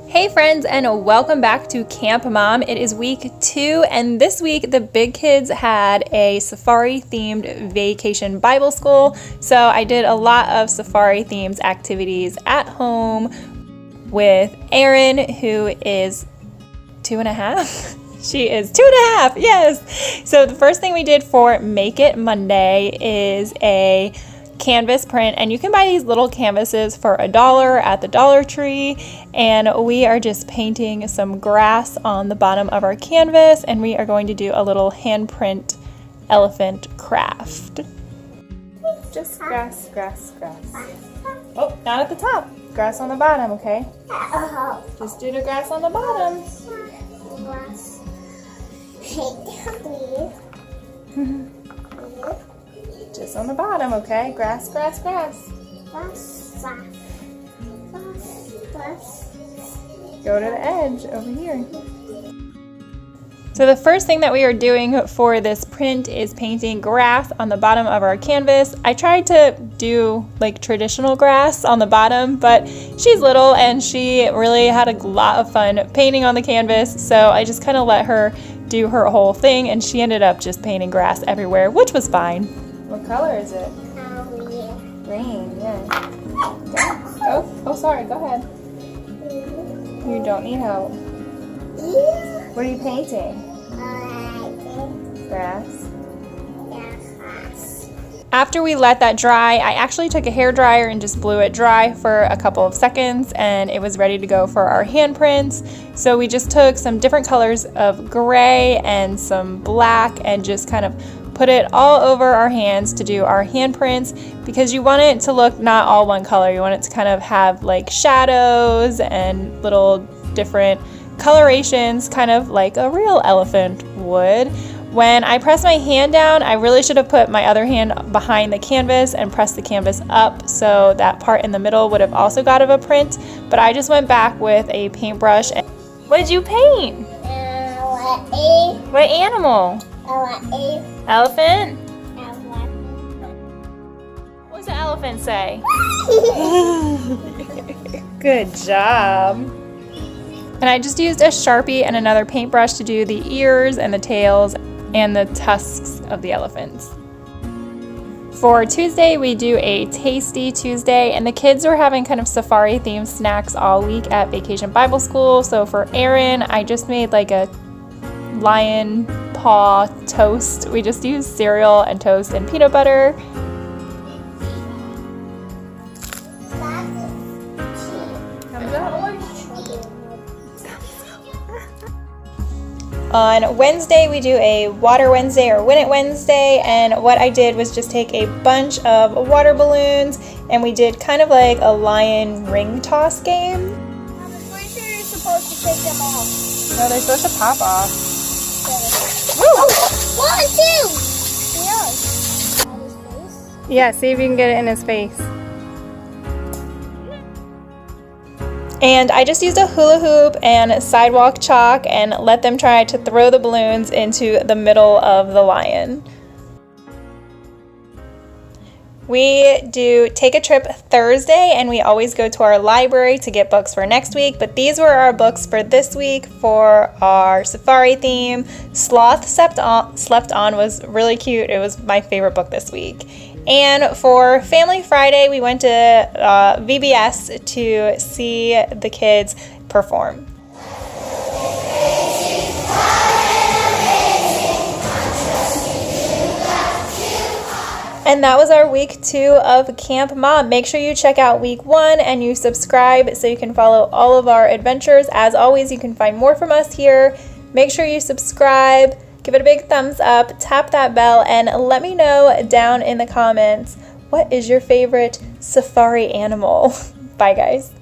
Hey friends, and welcome back to Camp Mom. It is week 2, and this week the big kids had a safari themed vacation Bible school. So I did a lot of safari themed activities at home with Erin, who is 2.5. She is 2.5, yes. So the first thing we did for Make It Monday is a canvas print, and you can buy these little canvases for $1 at the Dollar Tree, and we are just painting some grass on the bottom of our canvas, and we are going to do a little handprint elephant craft. Just grass, grass, grass. Oh, not at the top. Grass on the bottom, okay? Just do the grass on the bottom. Just on the bottom, okay? Grass, grass, grass. Go to the edge over here. So the first thing that we are doing for this print is painting grass on the bottom of our canvas. I tried to do like traditional grass on the bottom, but she's little and she really had a lot of fun painting on the canvas, so I just kind of let her do her whole thing, and she ended up just painting grass everywhere, which was fine. What color is it? Green, yeah. Go. Oh, sorry, go ahead. You don't need help. What are you painting? Grass. After we let that dry, I actually took a hairdryer and just blew it dry for a couple of seconds, and it was ready to go for our handprints. So we just took some different colors of gray and some black and just kind of put it all over our hands to do our handprints, because you want it to look not all one color. You want it to kind of have like shadows and little different colorations, kind of like a real elephant would. When I pressed my hand down, I really should have put my other hand behind the canvas and pressed the canvas up, so that part in the middle would have also got of a print, but I just went back with a paintbrush. What did you paint? What animal? Elephant? What does the elephant say? Good job. And I just used a Sharpie and another paintbrush to do the ears and the tails and the tusks of the elephants. For Tuesday, we do a Tasty Tuesday, and the kids were having kind of safari themed snacks all week at Vacation Bible School. So for Erin, I just made like a lion paw toast. We just used cereal and toast and peanut butter. On Wednesday, we do a Water Wednesday or Win It Wednesday, and what I did was just take a bunch of water balloons, and we did kind of like a lion ring toss game. I'm pretty sure you're supposed to take them off. No, they're supposed to pop off. Oh, 1, 2! Yeah, see if you can get it in his face. And I just used a hula hoop and sidewalk chalk and let them try to throw the balloons into the middle of the lion. We do Take a Trip Thursday, and we always go to our library to get books for next week, but these were our books for this week for our safari theme. Sloth Slept On was really cute. It was my favorite book this week. And for Family Friday, we went to VBS to see the kids perform. And that was our week 2 of Camp Mom. Make sure you check out week 1 and you subscribe so you can follow all of our adventures. As always, you can find more from us here. Make sure you subscribe, give it a big thumbs up, tap that bell, and let me know down in the comments, what is your favorite safari animal? Bye, guys.